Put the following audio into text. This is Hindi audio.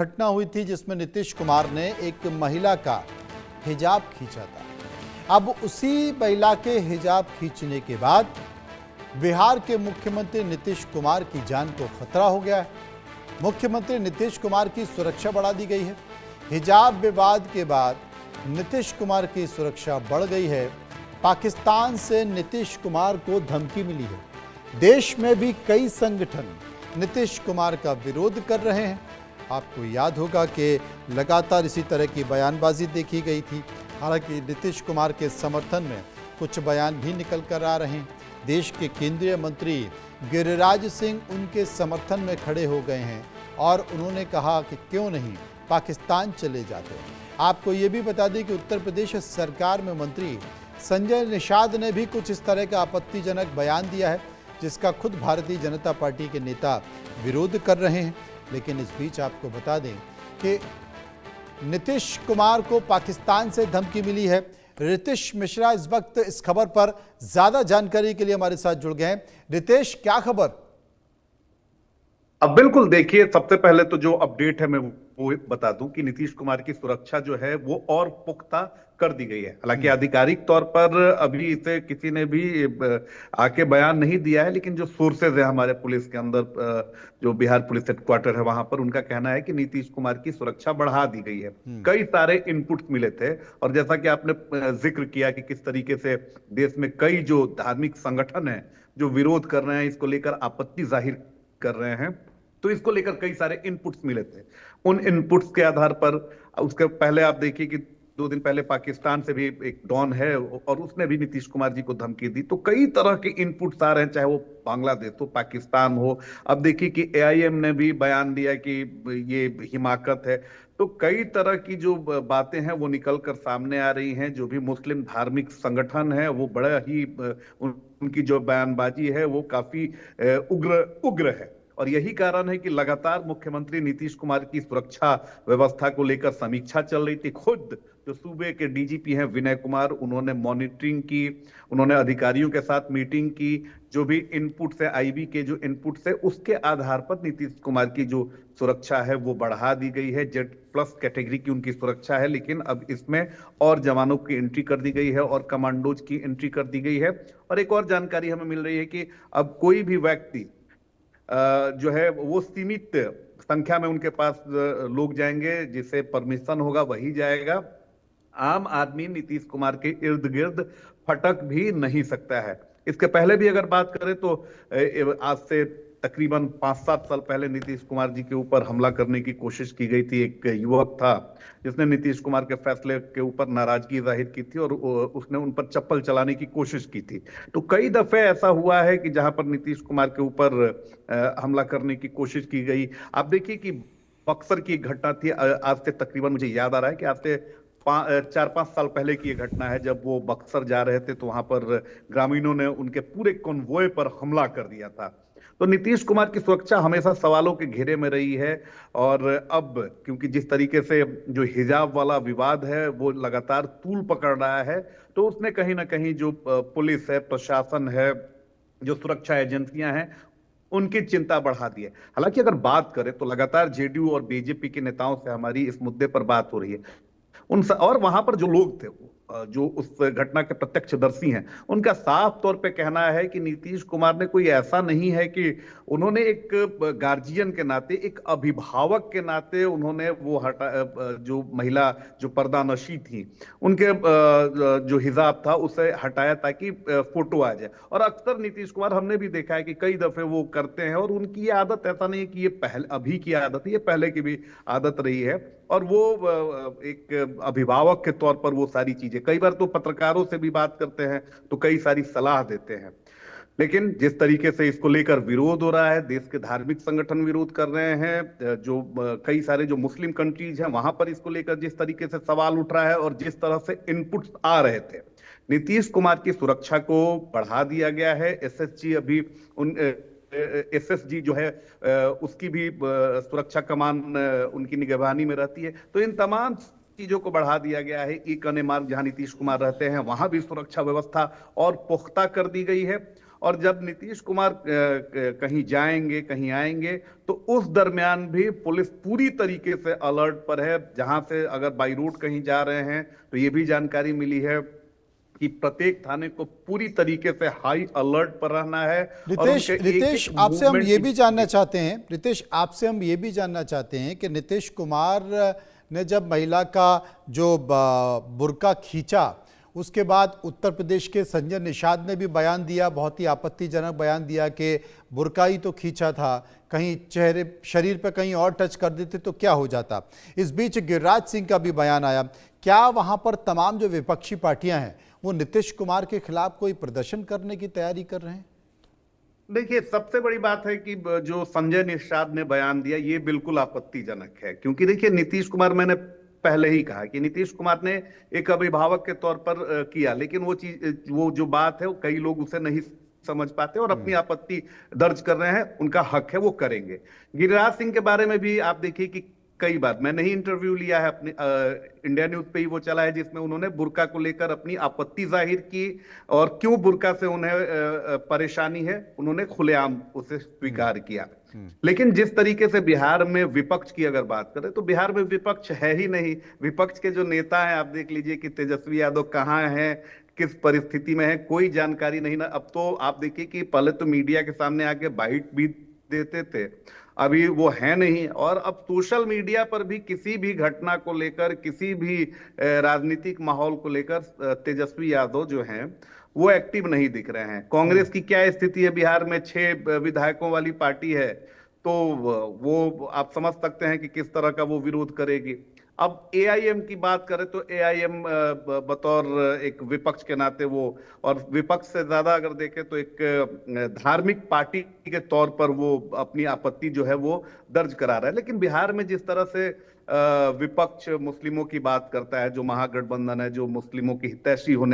घटना हुई थी जिसमें नीतीश कुमार ने एक महिला का हिजाब खींचा था। अब उसी महिला के हिजाब खींचने के बाद बिहार के मुख्यमंत्री नीतीश कुमार की जान को खतरा हो गया है। मुख्यमंत्री नीतीश कुमार की सुरक्षा बढ़ा दी गई है। हिजाब विवाद के बाद नीतीश कुमार की सुरक्षा बढ़ गई है। पाकिस्तान से नीतीश कुमार को धमकी मिली है। देश में भी कई संगठन नीतीश कुमार का विरोध कर रहे हैं। आपको याद होगा कि लगातार इसी तरह की बयानबाजी देखी गई थी। हालांकि नीतीश कुमार के समर्थन में कुछ बयान भी निकल कर आ रहे हैं। देश के केंद्रीय मंत्री गिरिराज सिंह उनके समर्थन में खड़े हो गए हैं और उन्होंने कहा कि क्यों नहीं पाकिस्तान चले जाते। आपको ये भी बता दें कि उत्तर प्रदेश सरकार में मंत्री संजय निषाद ने भी कुछ इस तरह का आपत्तिजनक बयान दिया है, जिसका खुद भारतीय जनता पार्टी के नेता विरोध कर रहे हैं। लेकिन इस बीच आपको बता दें कि नीतीश कुमार को पाकिस्तान से धमकी मिली है। रितेश मिश्रा इस वक्त इस खबर पर ज्यादा जानकारी के लिए हमारे साथ जुड़ गए हैं। रितेश, क्या खबर? अब बिल्कुल देखिए, सबसे पहले तो जो अपडेट है मैं वो बता दूं कि नीतीश कुमार की सुरक्षा जो है वो और पुख्ता कर दी गई है। हालांकि आधिकारिक तौर पर अभी इसे किसी ने भी आके बयान नहीं दिया है, लेकिन जो सोर्सेज है हमारे पुलिस के अंदर, जो बिहार पुलिस हेडक्वार्टर है वहां पर, उनका कहना है कि नीतीश कुमार की सुरक्षा बढ़ा दी गई है। कई सारे इनपुट्स मिले थे और जैसा कि आपने जिक्र किया कि किस तरीके से देश में कई जो धार्मिक संगठन है जो विरोध कर रहे हैं, इसको लेकर आपत्ति जाहिर कर रहे हैं, तो इसको लेकर कई सारे इनपुट्स मिले थे। उन इनपुट्स के आधार पर उसके पहले आप देखिए कि 2 दिन पहले पाकिस्तान से भी एक डॉन है और उसने भी नीतीश कुमार जी को धमकी दी। तो कई तरह के इनपुट्स आ रहे हैं, चाहे वो बांग्लादेश हो, पाकिस्तान हो। अब देखिए कि एआईएम ने भी बयान दिया कि ये हिमाकत है। तो कई तरह की जो बातें हैं वो निकल कर सामने आ रही हैं। जो भी मुस्लिम धार्मिक संगठन है वो बड़ा ही उनकी जो बयानबाजी है वो काफी उग्र है। और यही कारण है कि लगातार मुख्यमंत्री नीतीश कुमार की सुरक्षा व्यवस्था को लेकर समीक्षा चल रही थी। खुद जो सूबे के डीजीपी हैं विनय कुमार, उन्होंने मॉनिटरिंग की, उन्होंने अधिकारियों के साथ मीटिंग की। जो भी इनपुट है, आईबी के जो इनपुट है, उसके आधार पर नीतीश कुमार की जो सुरक्षा है वो बढ़ा दी गई है। Z+ कैटेगरी की उनकी सुरक्षा है, लेकिन अब इसमें और जवानों की एंट्री कर दी गई है और कमांडोज की एंट्री कर दी गई है। और एक और जानकारी हमें मिल रही है कि अब कोई भी व्यक्ति जो है वो सीमित संख्या में उनके पास लोग जाएंगे, जिसे परमिशन होगा वही जाएगा। आम आदमी नीतीश कुमार के इर्द गिर्द फटक भी नहीं सकता है। इसके पहले भी अगर बात करें तो आज से तकरीबन 5-7 साल पहले नीतीश कुमार जी के ऊपर हमला करने की कोशिश की गई थी। एक युवक था जिसने नीतीश कुमार के फैसले के ऊपर नाराजगी जाहिर की थी और उसने उन पर चप्पल चलाने की कोशिश की थी। तो कई दफे ऐसा हुआ है कि जहां पर नीतीश कुमार के ऊपर हमला करने की कोशिश की गई। आप देखिए कि बक्सर की घटना थी, आज से तकरीबन मुझे याद आ रहा है कि आज से 4-5 साल पहले की ये घटना है। जब वो बक्सर जा रहे थे तो वहां पर ग्रामीणों ने उनके पूरे कॉन्वॉय पर हमला कर दिया था। तो नीतीश कुमार की सुरक्षा हमेशा सवालों के घेरे में रही है। और अब क्योंकि जिस तरीके से जो हिजाब वाला विवाद है वो लगातार तूल पकड़ रहा है, तो उसने कहीं ना कहीं जो पुलिस है, प्रशासन है, जो सुरक्षा एजेंसियां हैं, उनकी चिंता बढ़ा दी है। हालांकि अगर बात करें तो लगातार जेडीयू और बीजेपी के नेताओं से हमारी इस मुद्दे पर बात हो रही है। और वहां पर जो लोग थे, जो उस घटना के प्रत्यक्षदर्शी हैं, उनका साफ तौर पे कहना है कि नीतीश कुमार ने कोई ऐसा नहीं है कि उन्होंने एक गार्जियन के नाते, एक अभिभावक के नाते उन्होंने वो जो महिला जो पर्दानशी थी उनके जो हिजाब था उसे हटाया ताकि फोटो आ जाए। और अक्सर नीतीश कुमार हमने भी देखा है कि कई दफे वो करते हैं और उनकी ये आदत ऐसा नहीं है कि ये पहले अभी की आदत है, ये पहले की भी आदत रही है। और वो एक अभिभावक के तौर पर वो सारी चीजें, कई बार तो पत्रकारों से भी बात करते हैं तो कई सारी सलाह देते हैं। लेकिन जिस तरीके से इसको लेकर विरोध हो रहा है, देश के धार्मिक संगठन विरोध कर रहे हैं, जो कई सारे जो मुस्लिम कंट्रीज हैं वहां पर इसको लेकर जिस तरीके से सवाल उठ रहा है और जिस तरह से इनपुट्स आ रहे थे, नीतीश कुमार की सुरक्षा को बढ़ा दिया गया है। एसएसजी अभी एसएसजी जो है उसकी भी सुरक्षा कमान उनकी निगरानी में रहती है। तो इन तमाम चीजों को बढ़ा दिया गया है। ई कने मार्ग जहां नीतीश कुमार रहते हैं वहां भी सुरक्षा व्यवस्था और पुख्ता कर दी गई है। और जब नीतीश कुमार कहीं जाएंगे कहीं आएंगे तो उस दरमियान भी पुलिस पूरी तरीके से अलर्ट पर है। जहां से अगर बाई रूट कहीं जा रहे हैं तो ये भी जानकारी मिली है कि प्रत्येक थाने को पूरी तरीके से हाई अलर्ट पर रहना है। और रितेश, उनके रितेश एक आपसे हम ये मूवमेंट भी जानना चाहते हैं, रितेश आपसे हम ये भी जानना चाहते हैं कि नीतीश कुमार ने जब महिला का जो बुर्का खींचा उसके बाद उत्तर प्रदेश के संजय निषाद ने भी बयान दिया, बहुत ही आपत्तिजनक बयान दिया कि बुर्का ही तो खींचा था, कहीं चेहरे शरीर पर कहीं और टच कर देते तो क्या हो जाता। इस बीच गिरिराज सिंह का भी बयान आया। क्या वहां पर तमाम जो विपक्षी पार्टियां हैं वो नीतीश कुमार के खिलाफ कोई प्रदर्शन करने की तैयारी कर रहे हैं? देखिए, सबसे बड़ी बात है कि जो संजय निषाद ने बयान दिया ये बिल्कुल आपत्तिजनक है, क्योंकि देखिए नीतीश कुमार, मैंने पहले ही कहा कि नीतीश कुमार ने एक अभिभावक के तौर पर किया, लेकिन वो चीज, वो जो बात है वो कई लोग उसे नहीं समझ पाते और अपनी आपत्ति दर्ज कर रहे हैं। उनका हक है, वो करेंगे। गिरिराज सिंह के बारे में भी आप देखिए कि कई बार मैंने ही इंटरव्यू लिया है, अपने इंडिया न्यूज पे ही वो चला है, जिसमें उन्होंने बुर्का को लेकर अपनी आपत्ति जाहिर की और क्यों बुर्का से उन्हें परेशानी है उन्होंने खुलेआम उसे स्वीकार किया। लेकिन जिस तरीके से बिहार में विपक्ष की अगर बात करें तो बिहार में विपक्ष है ही नहीं। विपक्ष के जो नेता हैं, आप देख लीजिए कि तेजस्वी यादव कहाँ हैं, किस परिस्थिति में है, कोई जानकारी नहीं ना। अब तो आप देखिए कि पहले तो मीडिया के सामने आके बाइट भी देते थे, अभी वो है नहीं। और अब सोशल मीडिया पर भी किसी भी घटना को लेकर, किसी भी राजनीतिक माहौल को लेकर तेजस्वी यादव जो हैं वो एक्टिव नहीं दिख रहे हैं। कांग्रेस की क्या स्थिति है, बिहार में 6 विधायकों वाली पार्टी है, तो वो आप समझ सकते हैं कि किस तरह का वो विरोध करेगी। अब एआईएम की बात करें तो एआईएम बतौर एक विपक्ष के नाते वो, और विपक्ष से ज्यादा अगर देखें तो एक धार्मिक पार्टी के तौर पर वो अपनी आपत्ति जो है वो दर्ज करा रहा है। लेकिन बिहार में जिस तरह से विपक्ष मुस्लिमों की बात करता है, जो महागठबंधन है, जो मुस्लिमों की हितैषी होने